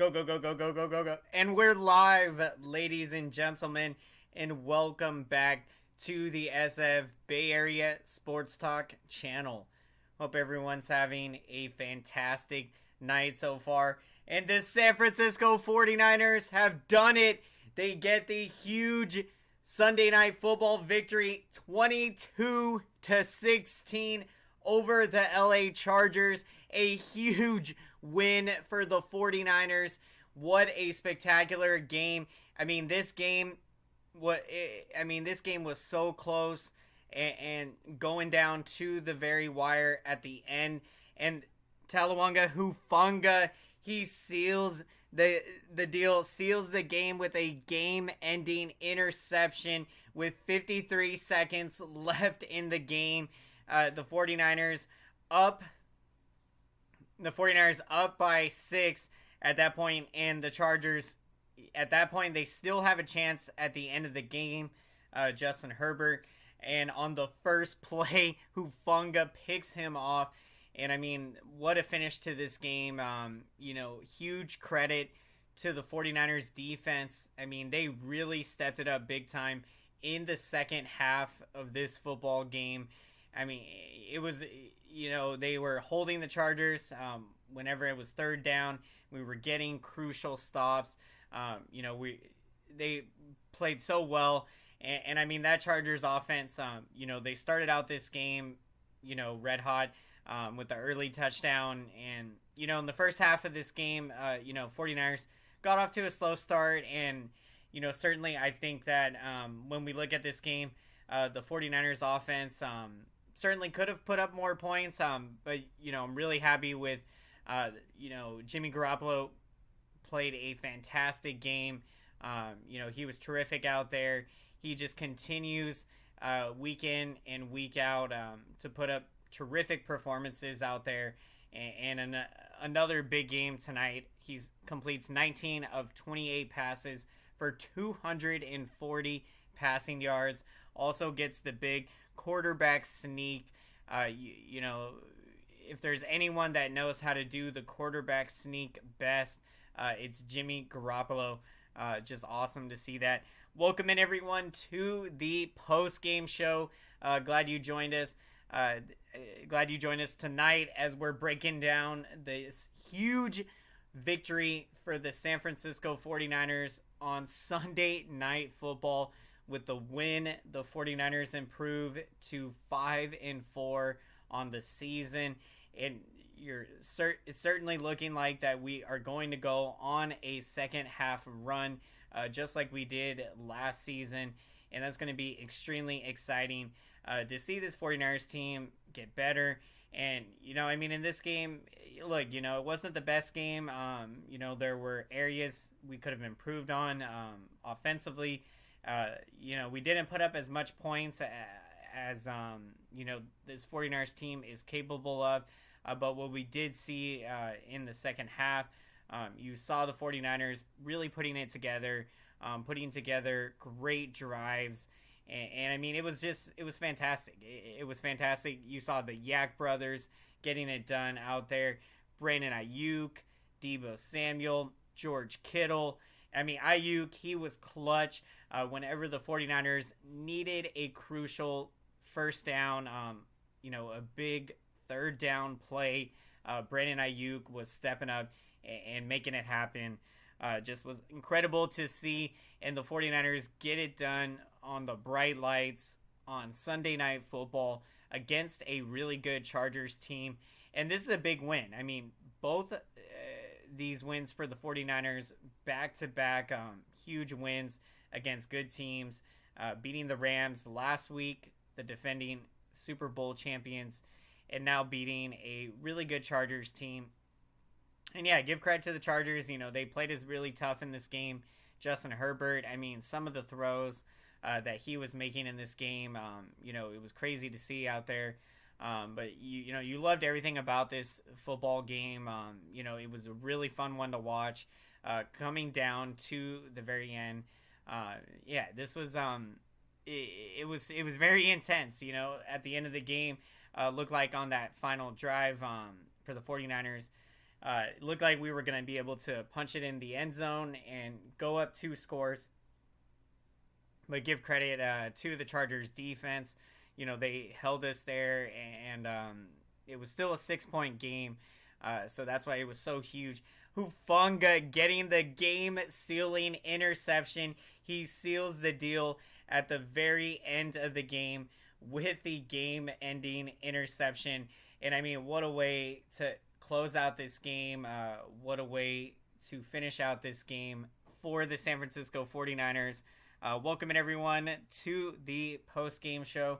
Go, go, go, go, go, go, go, go. And we're live, ladies and gentlemen, and welcome back to the SF Bay Area SportsTalk channel. Hope everyone's having a fantastic night so far. And the San Francisco 49ers have done it. They get the huge Sunday Night Football victory, 22-16 over the LA Chargers. A huge win for the 49ers. What a spectacular game. This game was so close and going down to the very wire at the end. And Talawanga Hufanga, he seals the deal, seals the game with a game-ending interception with 53 seconds left in the game. The 49ers up by 6 at that point, and the Chargers at that point, they still have a chance at the end of the game. Justin Herbert, and on the first play, Hufanga picks him off. And what a finish to this game. Huge credit to the 49ers defense. They really stepped it up big time in the second half of this football game. It was, they were holding the Chargers whenever it was third down. We were getting crucial stops. They played so well. And that Chargers offense, they started out this game, red hot with the early touchdown. And, in the first half of this game, 49ers got off to a slow start. And, certainly I think that when we look at this game, the 49ers offense certainly could have put up more points. But, I'm really happy with, Jimmy Garoppolo played a fantastic game. He was terrific out there. He just continues week in and week out to put up terrific performances out there. And another big game tonight. He completes 19 of 28 passes for 240 passing yards. Also gets the big quarterback sneak. If there's anyone that knows how to do the quarterback sneak best, it's Jimmy Garoppolo. Just awesome to see that. Welcome in, everyone, to the post-game show. Glad you joined us. Glad you joined us tonight as we're breaking down this huge victory for the San Francisco 49ers on Sunday Night Football. With the win, the 49ers improve to 5-4 on the season. And it's certainly looking like that we are going to go on a second half run, just like we did last season. And that's going to be extremely exciting to see this 49ers team get better. And, in this game, look, it wasn't the best game. There were areas we could have improved on offensively. We didn't put up as much points as this 49ers team is capable of. But what we did see in the second half, you saw the 49ers really putting it together, putting together great drives. And it was fantastic. It was fantastic. You saw the Yak brothers getting it done out there. Brandon Ayuk, Deebo Samuel, George Kittle. Ayuk, he was clutch whenever the 49ers needed a crucial first down, a big third down play. Brandon Ayuk was stepping up and making it happen. Just was incredible to see. And the 49ers get it done on the bright lights on Sunday Night Football against a really good Chargers team. And this is a big win. Both these wins for the 49ers, back-to-back huge wins against good teams, beating the Rams last week, the defending Super Bowl champions, and now beating a really good Chargers team. And yeah, give credit to the Chargers. They played us really tough in this game. Justin Herbert, some of the throws that he was making in this game, it was crazy to see out there. But you loved everything about this football game. It was a really fun one to watch. Coming down to the very end, this was it was very intense. At the end of the game, looked like on that final drive for the 49ers, It looked like we were going to be able to punch it in the end zone and go up 2 scores. But give credit to the Chargers defense. They held us there, and it was still a 6-point game. So that's why it was so huge. Hufanga getting the game-sealing interception. He seals the deal at the very end of the game with the game-ending interception. And I mean, what a way to close out this game. What a way to finish out this game for the San Francisco 49ers. Welcome everyone to the post-game show.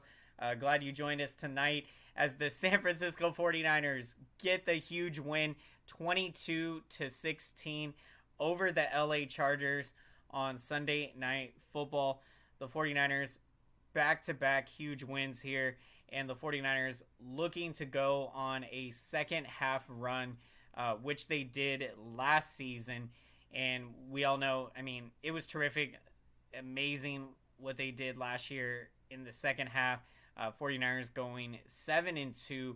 Glad you joined us tonight as the San Francisco 49ers get the huge win 22-16 over the LA Chargers on Sunday Night Football. The 49ers back-to-back huge wins here, and the 49ers looking to go on a second half run, which they did last season. And we all know, I mean, it was terrific, amazing what they did last year in the second half. 49ers going 7-2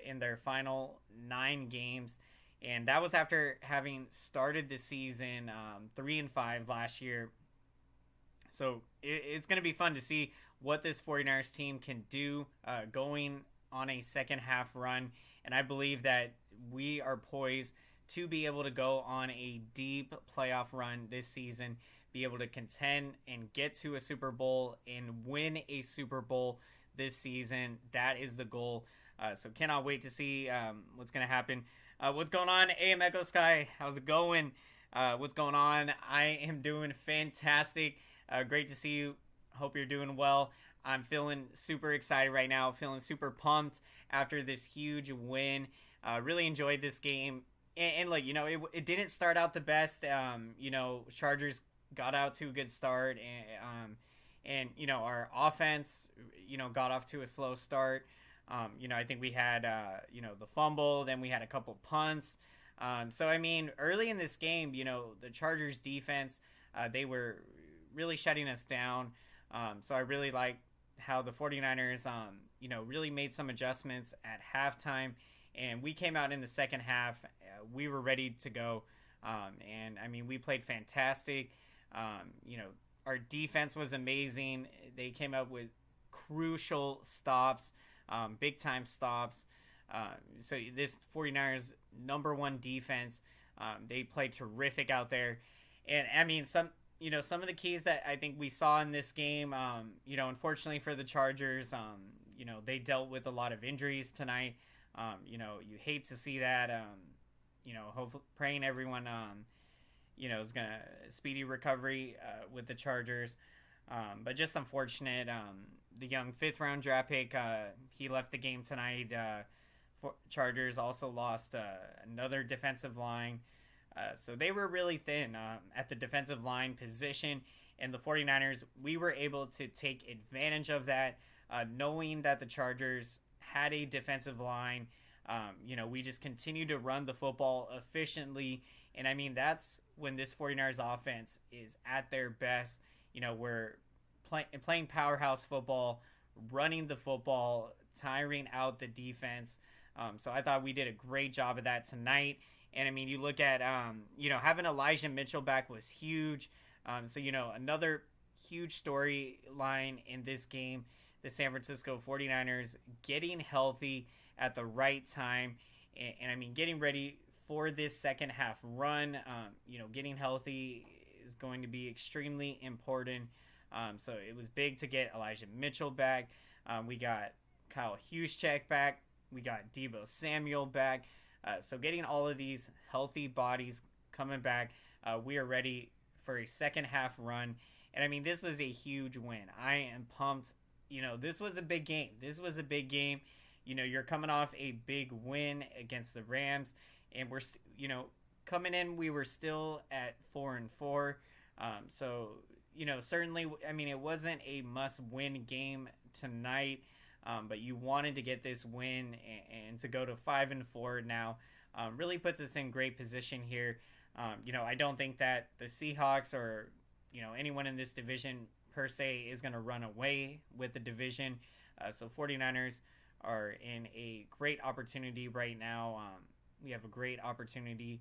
in their final 9 games, and that was after having started the season 3-5 last year. So it's going to be fun to see what this 49ers team can do going on a second half run, and I believe that we are poised to be able to go on a deep playoff run this season, be able to contend and get to a Super Bowl and win a Super Bowl this season. That is the goal. So cannot wait to see what's going to happen. What's going on, AM Echo Sky? How's it going? What's going on? I am doing fantastic. Great to see you. Hope you're doing well. I'm feeling super excited right now. Feeling super pumped after this huge win. Really enjoyed this game. And like, it didn't start out the best. Chargers got out to a good start, and our offense got off to a slow start. I think we had the fumble, then we had a couple punts. So I mean, early in this game, the Chargers defense, they were really shutting us down. So I really like how the 49ers really made some adjustments at halftime, and we came out in the second half. We were ready to go, and I mean, we played fantastic. Our defense was amazing. They came up with crucial stops, big time stops. So this 49ers #1 defense, they played terrific out there. And I mean, some of the keys that I think we saw in this game, unfortunately for the Chargers, they dealt with a lot of injuries tonight. You hate to see that. Hopefully praying everyone, is going to speedy recovery with the Chargers. But just unfortunate. The young 5th round draft pick, he left the game tonight. Chargers also lost another defensive line. So they were really thin at the defensive line position. And the 49ers, we were able to take advantage of that, knowing that the Chargers had a defensive line. We just continued to run the football efficiently. And I mean, that's when this 49ers offense is at their best. We're playing powerhouse football, running the football, tiring out the defense. So I thought we did a great job of that tonight. And I mean, you look at, having Elijah Mitchell back was huge. So another huge storyline in this game, the San Francisco 49ers getting healthy at the right time. And I mean, getting ready for this second half run, getting healthy is going to be extremely important. So it was big to get Elijah Mitchell back. We got Kyle Juszczyk back. We got Deebo Samuel back. So getting all of these healthy bodies coming back, we are ready for a second half run. And I mean, this is a huge win. I am pumped. This was a big game. You're coming off a big win against the Rams, and we're, coming in, we were still at 4-4. So, certainly, I mean, it wasn't a must-win game tonight, but you wanted to get this win, and to go to 5-4 now really puts us in great position here. I don't think that the Seahawks or, anyone in this division per se is going to run away with the division. So 49ers are in a great opportunity right now. we have a great opportunity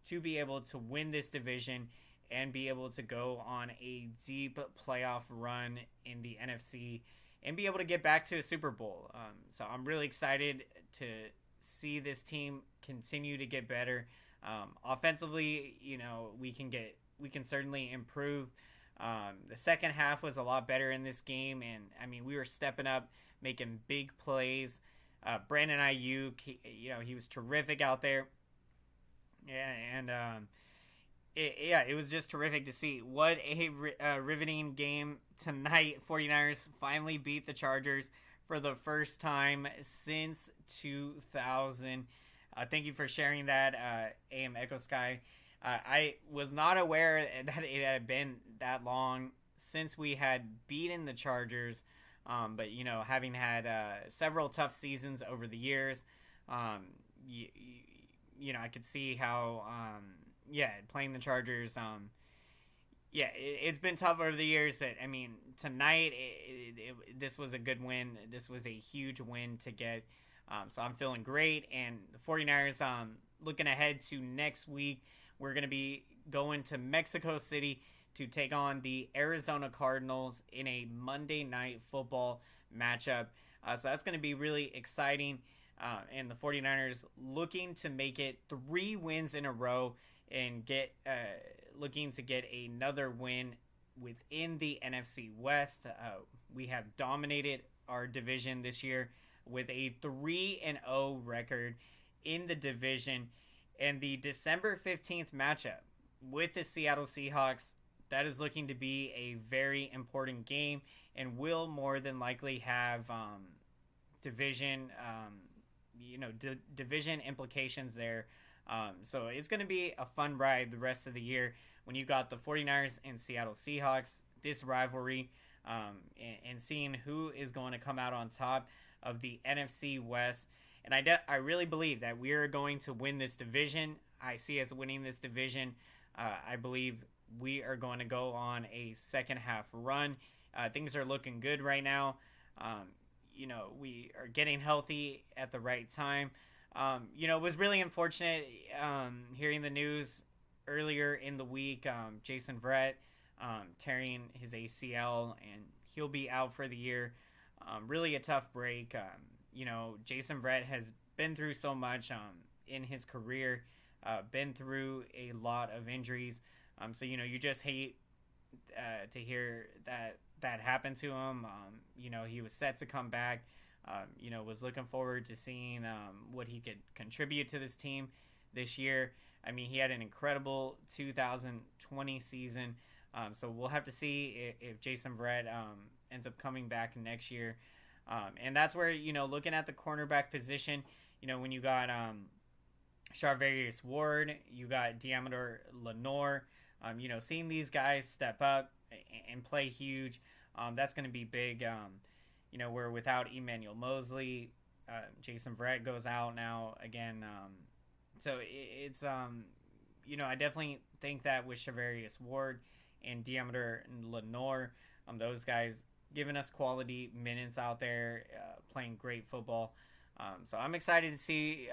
to be able to win this division and be able to go on a deep playoff run in the NFC and be able to get back to a Super Bowl. So I'm really excited to see this team continue to get better. Offensively, we can certainly improve. The second half was a lot better in this game, and I mean, we were stepping up, making big plays. Brandon Ayuk, he was terrific out there. Yeah, and it was just terrific to see. What a riveting game tonight. 49ers finally beat the Chargers for the first time since 2000. Thank you for sharing that, AM Echo Sky. I was not aware that it had been that long since we had beaten the Chargers. But, having had several tough seasons over the years, I could see how, playing the Chargers, it's been tough over the years. But, I mean, tonight, this was a good win. This was a huge win to get. So I'm feeling great. And the 49ers, looking ahead to next week, we're going to be going to Mexico City to take on the Arizona Cardinals in a Monday Night Football matchup. So that's going to be really exciting. And the 49ers looking to make it 3 wins in a row and looking to get another win within the NFC West. We have dominated our division this year with a 3-0 record in the division. And the December 15th matchup with the Seattle Seahawks, that is looking to be a very important game and will more than likely have division implications there. So it's going to be a fun ride the rest of the year when you got the 49ers and Seattle Seahawks, this rivalry, and seeing who is going to come out on top of the NFC West. And I really believe that we are going to win this division. I see us winning this division. I believe we are going to go on a second half run. Things are looking good right now. We are getting healthy at the right time. It was really unfortunate hearing the news earlier in the week. Jason Verrett tearing his ACL, and he'll be out for the year. Really a tough break. Jason Verrett has been through so much in his career, been through a lot of injuries. So, you just hate to hear that happened to him. He was set to come back, was looking forward to seeing what he could contribute to this team this year. I mean, he had an incredible 2020 season. So we'll have to see if Jason Verrett ends up coming back next year. And that's where, looking at the cornerback position, when you got Charvarius Ward, you got Deommodore Lenoir, seeing these guys step up and play huge, that's going to be big. We're without Emmanuel Mosley. Jason Verrett goes out now again. So it's, I definitely think that with Charvarius Ward and Deommodore Lenoir, those guys giving us quality minutes out there, playing great football. So I'm excited to see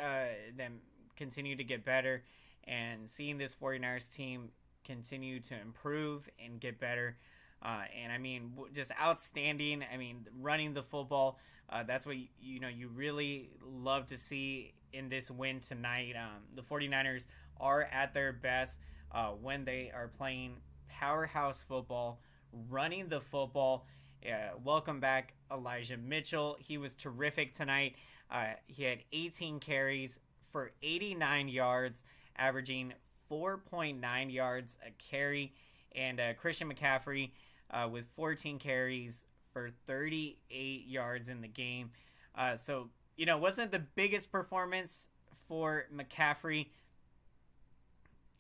them continue to get better and seeing this 49ers team continue to improve and get better. And I mean, just outstanding. I mean, running the football, that's what you really love to see in this win tonight. The 49ers are at their best when they are playing powerhouse football, running the football. Welcome back Elijah Mitchell. He was terrific tonight. He had 18 carries for 89 yards, averaging 4.9 yards a carry. And Christian McCaffrey with 14 carries for 38 yards in the game. So, wasn't the biggest performance for McCaffrey,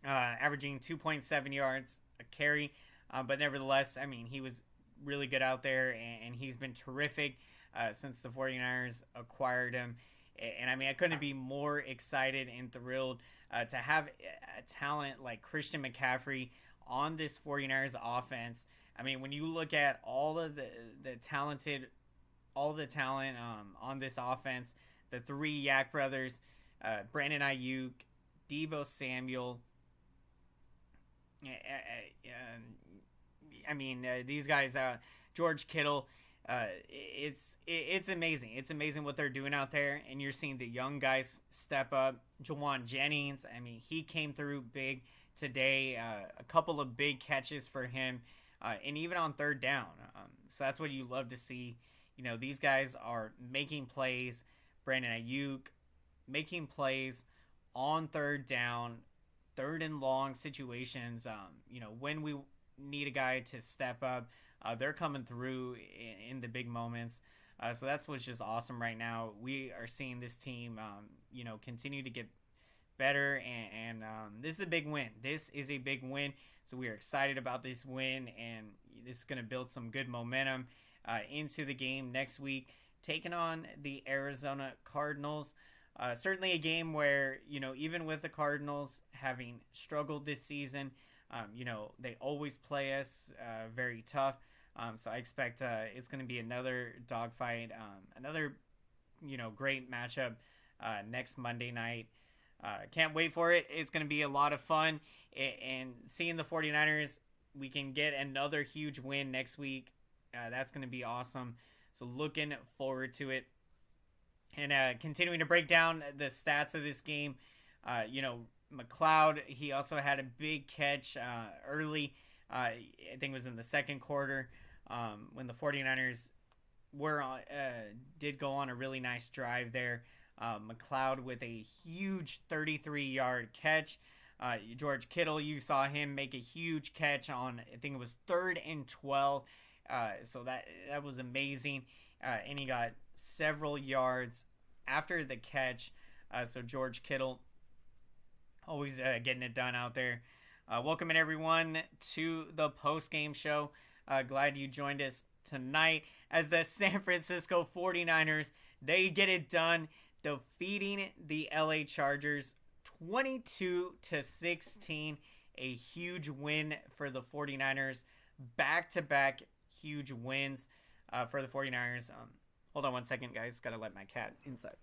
averaging 2.7 yards a carry. But nevertheless, I mean, he was really good out there, and he's been terrific since the 49ers acquired him. And I mean, I couldn't be more excited and thrilled to have a talent like Christian McCaffrey on this 49ers offense. I mean, when you look at all the talent on this offense, the 3 Yak brothers, Brandon Ayuk, Debo Samuel. These guys, George Kittle. It's amazing. It's amazing what they're doing out there, and you're seeing the young guys step up. Jawan Jennings, I mean, he came through big today. A couple of big catches for him, and even on third down. So that's what you love to see. You know, these guys are making plays. Brandon Ayuk making plays on third down, third and long situations. When we need a guy to step up, they're coming through in the big moments. So that's what's just awesome right now. We are seeing this team, continue to get better, and this is a big win. This is a big win. So we are excited about this win, and this is going to build some good momentum into the game next week, taking on the Arizona Cardinals. Certainly a game where, even with the Cardinals having struggled this season, they always play us very tough. So I expect it's going to be another dogfight, another, great matchup next Monday night. Can't wait for it. It's going to be a lot of fun. And seeing the 49ers, we can get another huge win next week. That's going to be awesome. So looking forward to it. And continuing to break down the stats of this game, McLeod, he also had a big catch early. I think it was in the second quarter when the 49ers did go on a really nice drive there. McLeod with a huge 33-yard catch. George Kittle, you saw him make a huge catch on, I think it was 3rd and 12. So that was amazing. And he got several yards after the catch. So George Kittle, always getting it done out there. Welcoming everyone to the post-game show. Glad you joined us tonight as the San Francisco 49ers, they get it done, defeating the LA Chargers 22-16. A huge win for the 49ers. Back-to-back huge wins for the 49ers. Hold on one second, guys. Gotta let my cat inside.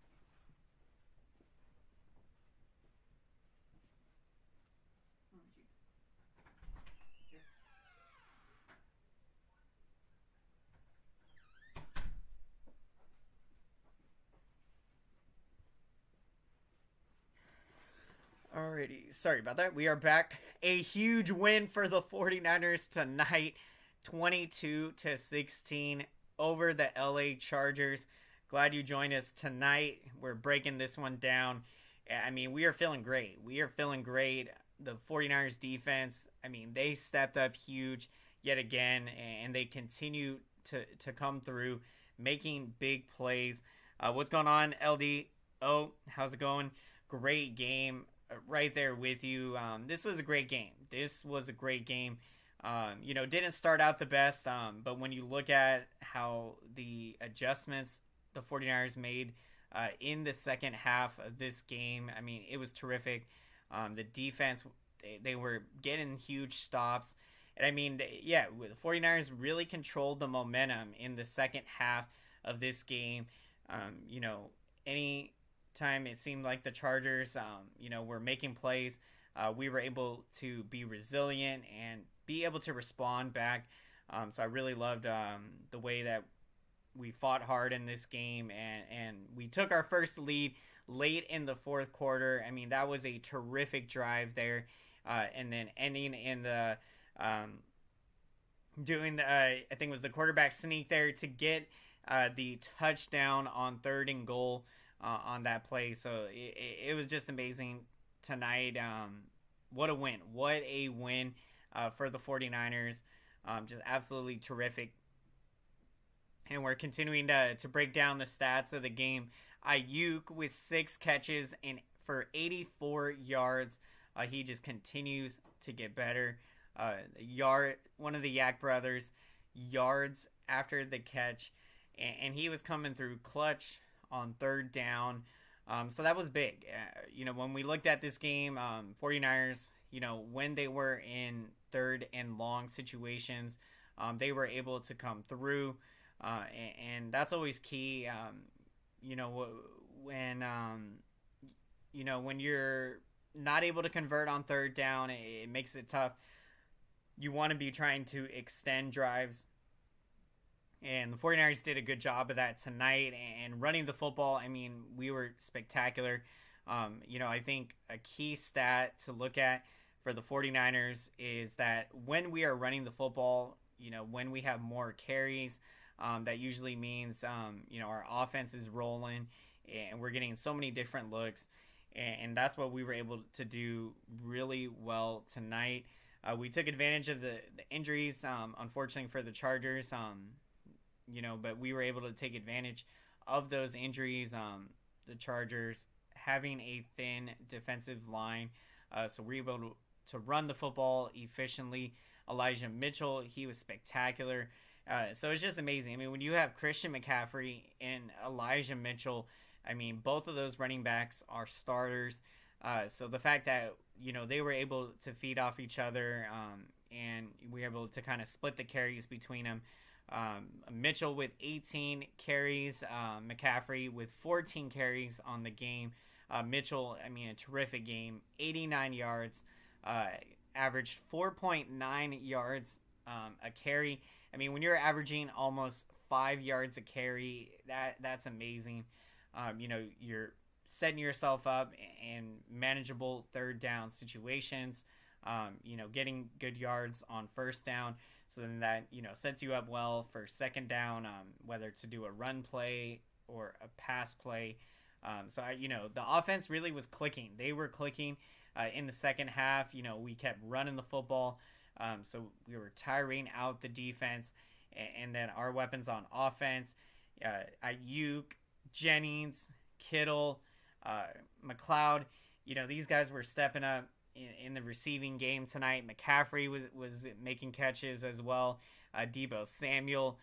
Alrighty, sorry about that. We are back. A huge win for the 49ers tonight, 22-16 over the LA Chargers. Glad you joined us tonight. We're breaking this one down. I mean, we are feeling great. We are feeling great. The 49ers defense, I mean, they stepped up huge yet again, and they continue to come through, making big plays. What's going on, LD? Oh, how's it going? Great game. Right there with you. This was a great game. Didn't start out the best, but when you look at how the adjustments the 49ers made in the second half of this game, I mean, it was terrific. The defense, they were getting huge stops. And I mean, the 49ers really controlled the momentum in the second half of this game. Any time it seemed like the Chargers were making plays, we were able to be resilient and be able to respond back. So I really loved the way that we fought hard in this game, and we took our first lead late in the fourth quarter. I mean, that was a terrific drive there, and then ending in the I think it was the quarterback sneak there to get the touchdown on 3rd and goal on that play. So it was just amazing tonight. What a win for the 49ers. Just absolutely terrific. And we're continuing to break down the stats of the game. Ayuk with 6 catches and for 84 yards. He just continues to get better. One of the Yak brothers, yards after the catch, and he was coming through clutch on 3rd down. So that was big. When we looked at this game, 49ers, when they were in 3rd and long situations, they were able to come through. And that's always key. When when you're not able to convert on third down, it makes it tough. You want to be trying to extend drives. And the 49ers did a good job of that tonight. And running the football, I mean, we were spectacular. I think a key stat to look at for the 49ers is that when we are running the football, when we have more carries, that usually means, our offense is rolling and we're getting so many different looks. And that's what we were able to do really well tonight. We took advantage of the injuries, unfortunately for the Chargers, but we were able to take advantage of those injuries. The Chargers having a thin defensive line, so we were able to run the football efficiently. Elijah Mitchell, he was spectacular. So it's just amazing. I mean, when you have Christian McCaffrey and Elijah Mitchell, I mean, both of those running backs are starters. So the fact that, they were able to feed off each other, and we were able to kind of split the carries between them. Mitchell with 18 carries, McCaffrey with 14 carries on the game. Mitchell, I mean, a terrific game, 89 yards, averaged 4.9 yards a carry. I mean, when you're averaging almost 5 yards a carry, that's amazing. You're setting yourself up in manageable third down situations, getting good yards on first down. So then that, sets you up well for second down, whether to do a run play or a pass play. The offense really was clicking. They were clicking in the second half. We kept running the football. So we were tiring out the defense. And then our weapons on offense, Ayuk, Jennings, Kittle, McLeod, these guys were stepping up in the receiving game tonight. McCaffrey was making catches as well. Deebo Samuel,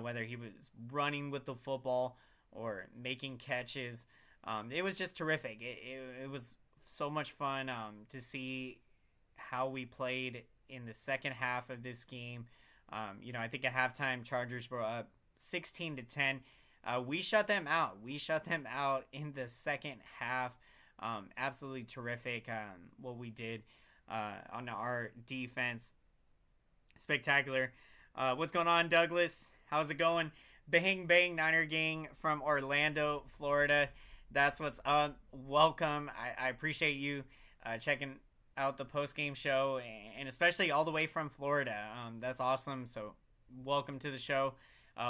whether he was running with the football or making catches, it was just terrific. It was so much fun to see how we played in the second half of this game. I think at halftime, Chargers were up 16-10. We shut them out. We shut them out in the second half. Absolutely terrific what we did on our defense. Spectacular. What's going on, Douglas? How's it going? Bang, bang, Niner gang from Orlando, Florida. That's what's up. Welcome. I appreciate you checking out the post-game show, and especially all the way from Florida. That's awesome. So welcome to the show.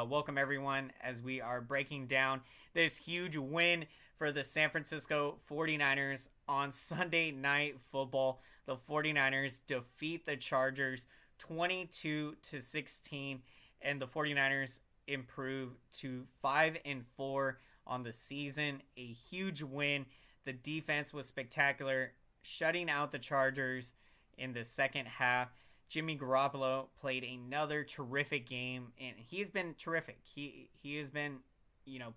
Welcome, everyone, as we are breaking down this huge win for the San Francisco 49ers on Sunday Night Football. The 49ers defeat the Chargers 22-16, and the 49ers improve to 5-4 on the season. A huge win. The defense was spectacular, shutting out the Chargers in the second half. Jimmy Garoppolo played another terrific game, and he's been terrific. He has been,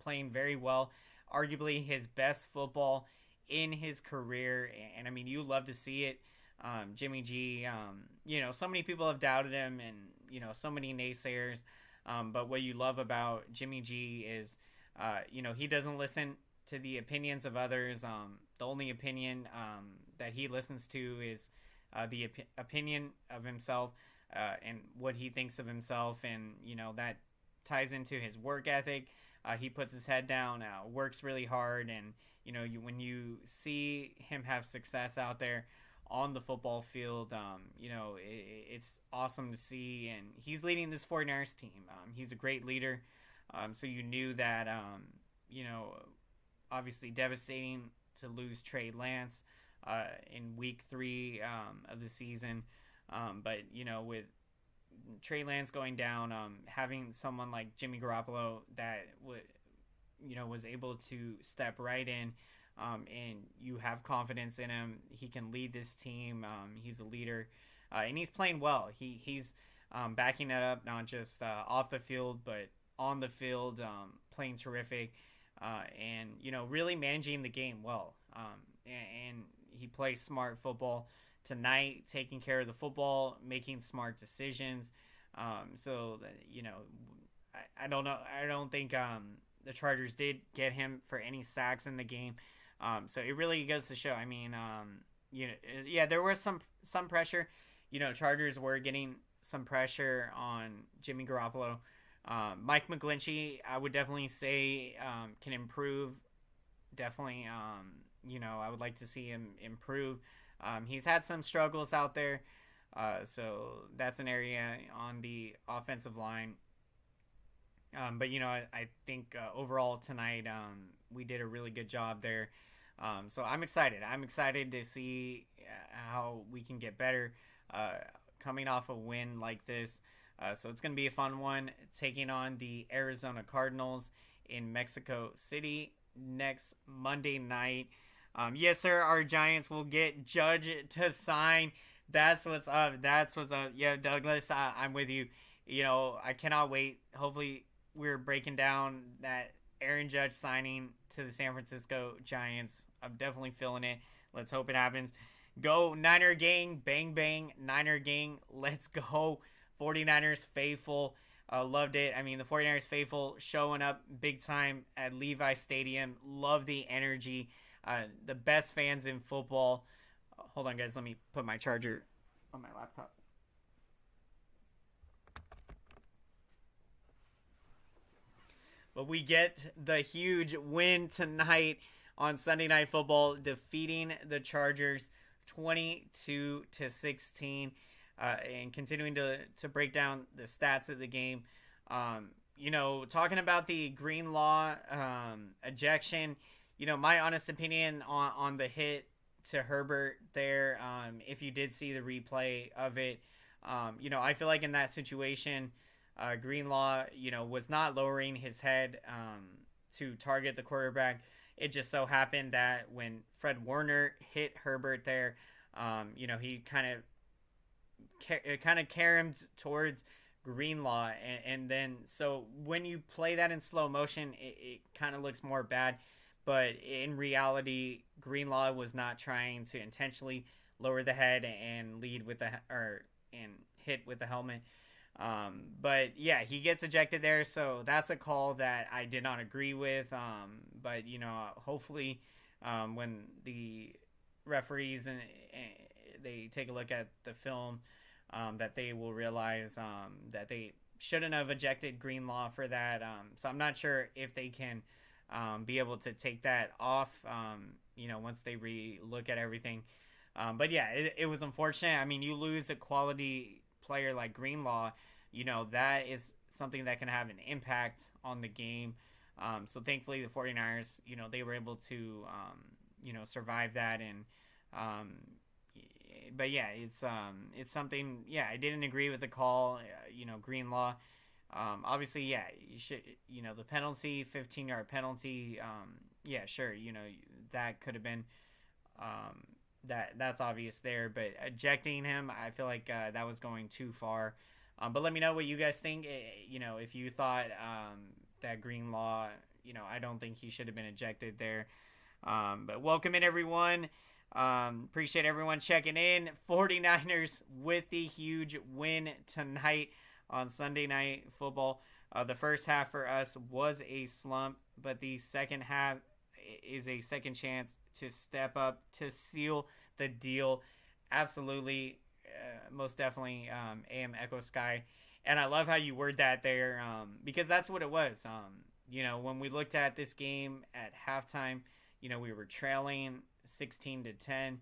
playing very well. Arguably his best football in his career, and I mean, you love to see it. Jimmy G, so many people have doubted him, and so many naysayers. But what you love about Jimmy G is, he doesn't listen to the opinions of others. The only opinion that he listens to is the opinion of himself and what he thinks of himself, and that ties into his work ethic. He puts his head down, works really hard, and when you see him have success out there on the football field, it's awesome to see, and he's leading this 49ers team. He's a great leader, so you knew that, obviously devastating to lose Trey Lance in week 3 of the season, but with Trey Lance going down, having someone like Jimmy Garoppolo that was able to step right in, and you have confidence in him. He can lead this team. He's a leader, and he's playing well. He's backing it up, not just off the field, but on the field, playing terrific, and really managing the game well. And he plays smart football tonight, taking care of the football, making smart decisions. So I don't know. I don't think the Chargers did get him for any sacks in the game. So it really goes to show. I mean, yeah, there was some pressure. Chargers were getting some pressure on Jimmy Garoppolo. Mike McGlinchey, I would definitely say, can improve. Definitely, I would like to see him improve. He's had some struggles out there, so that's an area on the offensive line. But I think overall tonight we did a really good job there. So I'm excited. I'm excited to see how we can get better coming off a win like this. So it's going to be a fun one, taking on the Arizona Cardinals in Mexico City next Monday night. Yes, sir, our Giants will get Judge to sign. That's what's up. That's what's up. Yeah, Douglas, I'm with you. I cannot wait. Hopefully, we're breaking down that Aaron Judge signing to the San Francisco Giants. I'm definitely feeling it. Let's hope it happens. Go Niner gang, bang bang, Niner gang, let's go. 49ers faithful, loved it. I mean, the 49ers faithful showing up big time at Levi Stadium. Love the energy. The best fans in football. Hold on, guys. Let me put my charger on my laptop. But we get the huge win tonight on Sunday Night Football, defeating the Chargers 22-16, and continuing to break down the stats of the game. Talking about the Greenlaw ejection, my honest opinion on the hit to Herbert there, if you did see the replay of it, I feel like in that situation, Greenlaw, was not lowering his head to target the quarterback. It just so happened that when Fred Warner hit Herbert there, he kind of caromed towards Greenlaw, and then so when you play that in slow motion, it kind of looks more bad. But in reality, Greenlaw was not trying to intentionally lower the head and lead with and hit with the helmet. But yeah, he gets ejected there, so that's a call that I did not agree with. But hopefully, when the referees and they take a look at the film, that they will realize that they shouldn't have ejected Greenlaw for that. So I'm not sure if they can be able to take that off. Once they re-look at everything. But yeah, it was unfortunate. I mean, you lose a quality player like Greenlaw, that is something that can have an impact on the game. So thankfully the 49ers, they were able to, survive that. And, but yeah, it's something, yeah, I didn't agree with the call, Greenlaw. Obviously, yeah, you should, the penalty, 15-yard penalty, yeah, sure, that could have been, that's obvious there, but ejecting him, I feel like that was going too far. But let me know what you guys think. If you thought that Greenlaw, I don't think he should have been ejected there. But welcome in, everyone. Appreciate everyone checking in. 49ers with the huge win tonight on Sunday Night Football. The first half for us was a slump, but the second half is a second chance to step up to seal the deal. Absolutely, most definitely, AM Echo Sky. And I love how you word that there, because that's what it was. When we looked at this game at halftime, we were trailing 16-10,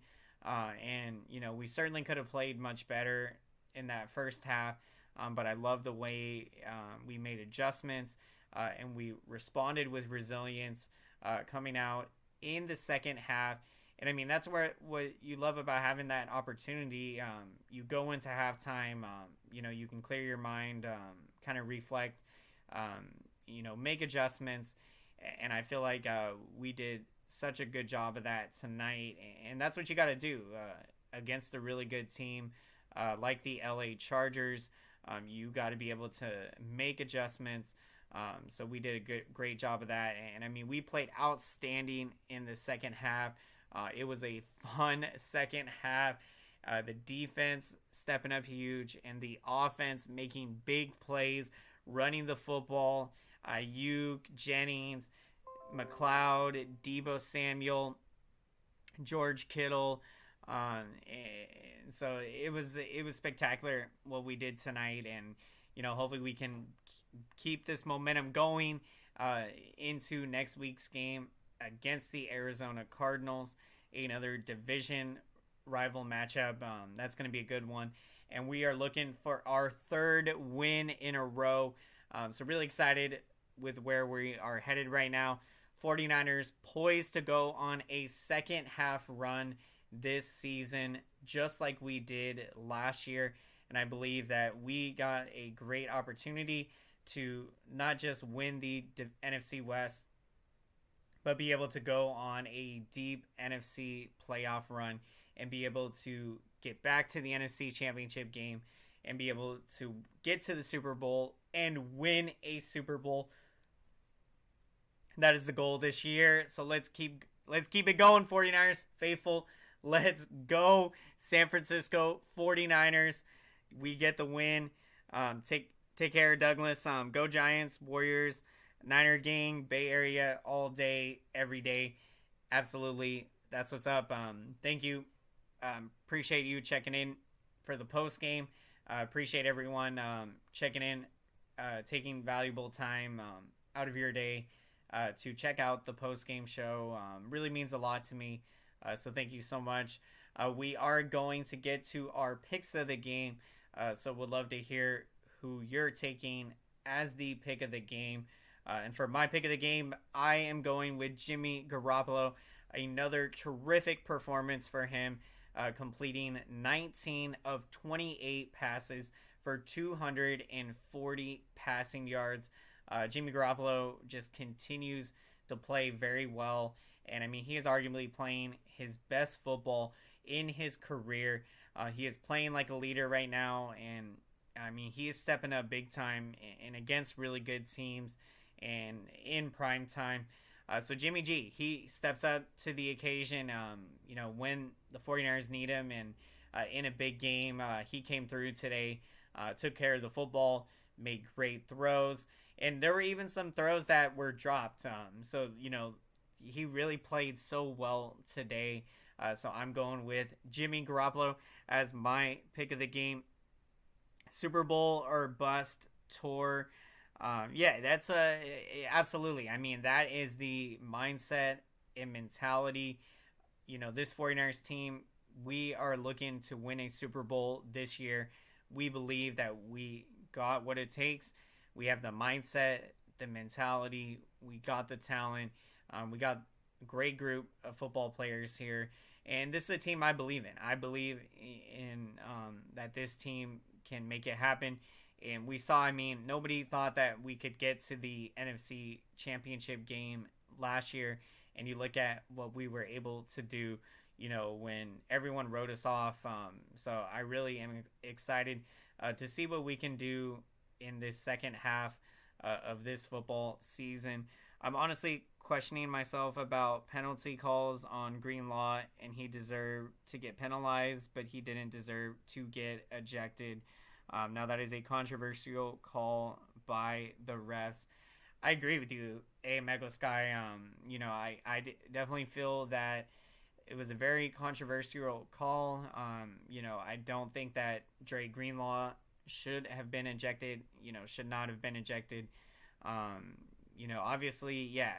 and we certainly could have played much better in that first half. But I love the way we made adjustments, and we responded with resilience coming out in the second half. And I mean, that's what you love about having that opportunity. You go into halftime, you can clear your mind, kind of reflect, make adjustments. And I feel like we did such a good job of that tonight. And that's what you got to do against a really good team like the LA Chargers. You got to be able to make adjustments. So we did a great job of that. And I mean, we played outstanding in the second half. It was a fun second half. The defense stepping up huge, and the offense making big plays, running the football. Ayuk, Jennings, McLeod, Deebo Samuel, George Kittle. And so it was spectacular what we did tonight, and hopefully we can keep this momentum going uh, into next week's game against the Arizona Cardinals, another division rival matchup. That's going to be a good one, and we are looking for our third win in a row. So really excited with where we are headed right now. 49ers poised to go on a second half run this season, just like we did last year. And I believe that we got a great opportunity to not just win the NFC West, but be able to go on a deep NFC playoff run and be able to get back to the NFC Championship game and be able to get to the Super Bowl and win a Super Bowl. That is the goal this year. So let's keep it going, 49ers faithful. Let's go, San Francisco 49ers. We get the win. Take care, Douglas. Go Giants, Warriors, Niner gang, Bay Area all day, every day. Absolutely. That's what's up. Thank you. Appreciate you checking in for the post game. Appreciate everyone checking in, taking valuable time out of your day to check out the post game show. Really means a lot to me. So thank you so much. We are going to get to our picks of the game. So would love to hear who you're taking as the pick of the game. And for my pick of the game, I am going with Jimmy Garoppolo. Another terrific performance for him, completing 19 of 28 passes for 240 passing yards. Jimmy Garoppolo just continues to play very well. And I mean, he is arguably playing his best football in his career. He is playing like a leader right now. And I mean, he is stepping up big time and against really good teams and in prime time. So Jimmy G, he steps up to the occasion, when the 49ers need him. And in a big game, he came through today, took care of the football, made great throws. And there were even some throws that were dropped. So, he really played so well today. So I'm going with Jimmy Garoppolo as my pick of the game. Super Bowl or bust tour. That's absolutely. I mean, that is the mindset and mentality. This 49ers team, we are looking to win a Super Bowl this year. We believe that we got what it takes. We have the mindset, the mentality. We got the talent. We got a great group of football players here. And this is a team I believe in. I believe in that this team can make it happen. And we saw, I mean, nobody thought that we could get to the NFC Championship game last year. And you look at what we were able to do, when everyone wrote us off. So I really am excited to see what we can do in this second half of this football season. I'm honestly questioning myself about penalty calls on Greenlaw, and he deserved to get penalized, but he didn't deserve to get ejected. Now that is a controversial call by the refs. I agree with you, Mego Sky. I definitely feel that it was a very controversial call. I don't think that Dre Greenlaw should have been ejected. Should not have been ejected. Obviously, yeah,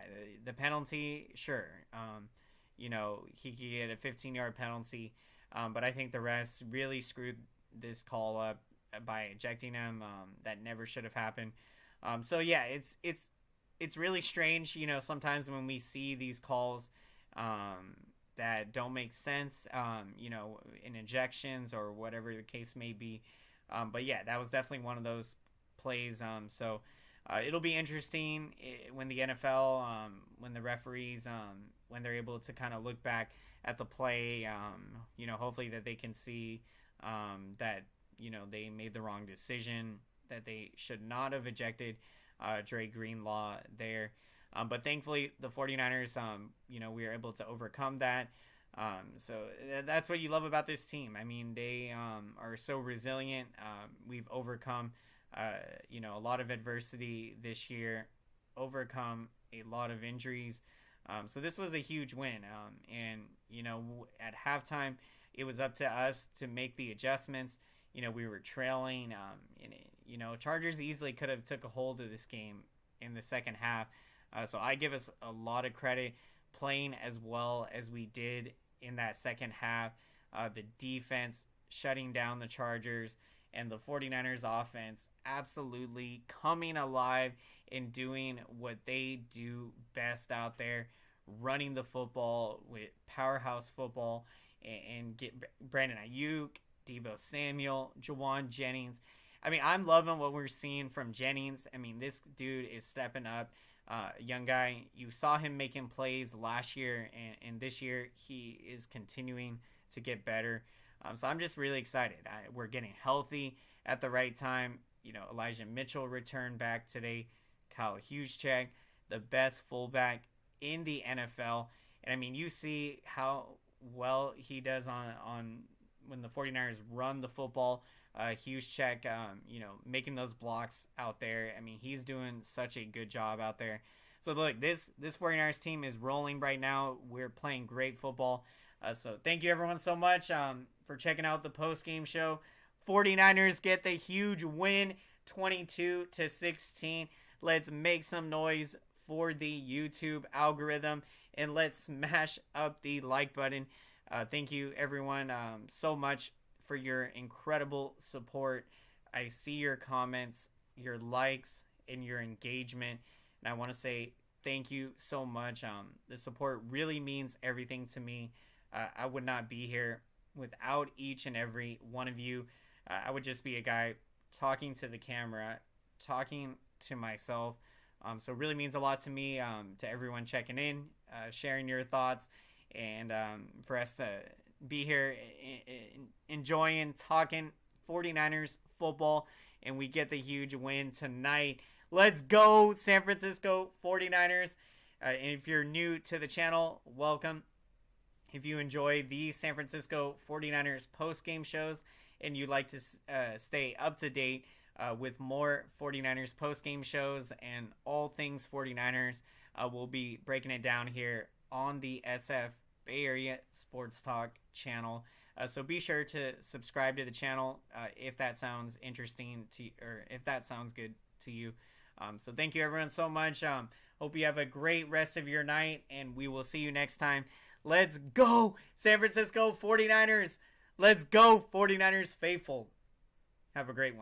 the penalty, sure. He could get a 15-yard penalty, but I think the refs really screwed this call up by ejecting him. That never should have happened. So yeah, it's really strange. Sometimes when we see these calls that don't make sense, in ejections or whatever the case may be. But yeah, that was definitely one of those plays. So it'll be interesting when the NFL, when the referees, when they're able to kind of look back at the play. Hopefully that they can see that they made the wrong decision, that they should not have ejected Dre Greenlaw there. But thankfully, the 49ers, we were able to overcome that. So that's what you love about this team. I mean, they are so resilient. We've overcome, a lot of adversity this year, overcome a lot of injuries. So this was a huge win. And, at halftime, it was up to us to make the adjustments. We were trailing. Chargers easily could have took a hold of this game in the second half. So I give us a lot of credit playing as well as we did in that second half. The defense shutting down the Chargers and the 49ers offense absolutely coming alive and doing what they do best out there, running the football with powerhouse football and get Brandon Ayuk, Deebo Samuel, Jawan Jennings. I mean, I'm loving what we're seeing from Jennings. I mean, this dude is stepping up. Young guy, you saw him making plays last year, and this year he is continuing to get better. So I'm just really excited. We're getting healthy at the right time. Elijah Mitchell returned back today. Kyle Juszczyk, the best fullback in the NFL. And I mean, you see how well he does on when the 49ers run the football. Juszczyk, making those blocks out there. I mean, he's doing such a good job out there. So look, this 49ers team is rolling right now. We're playing great football. So thank you everyone so much for checking out the post-game show. 49ers get the huge win, 22-16. Let's make some noise for the YouTube algorithm, and let's smash up the like button. Thank you everyone so much for your incredible support. I see your comments, your likes, and your engagement, and I want to say thank you so much. The support really means everything to me. I would not be here without each and every one of you. I would just be a guy talking to the camera, talking to myself. So it really means a lot to me, to everyone checking in, sharing your thoughts, and for us to be here enjoying, talking 49ers football, and we get the huge win tonight. Let's go, San Francisco 49ers. And if you're new to the channel, welcome. If you enjoy the San Francisco 49ers post-game shows and you'd like to stay up to date with more 49ers post-game shows and all things 49ers, we'll be breaking it down here on the SF Bay Area SportsTalk channel. So be sure to subscribe to the channel if that sounds interesting to, or if that sounds good to you. So thank you everyone so much. Hope you have a great rest of your night, and we will see you next time. Let's go, San Francisco 49ers. Let's go, 49ers faithful. Have a great one.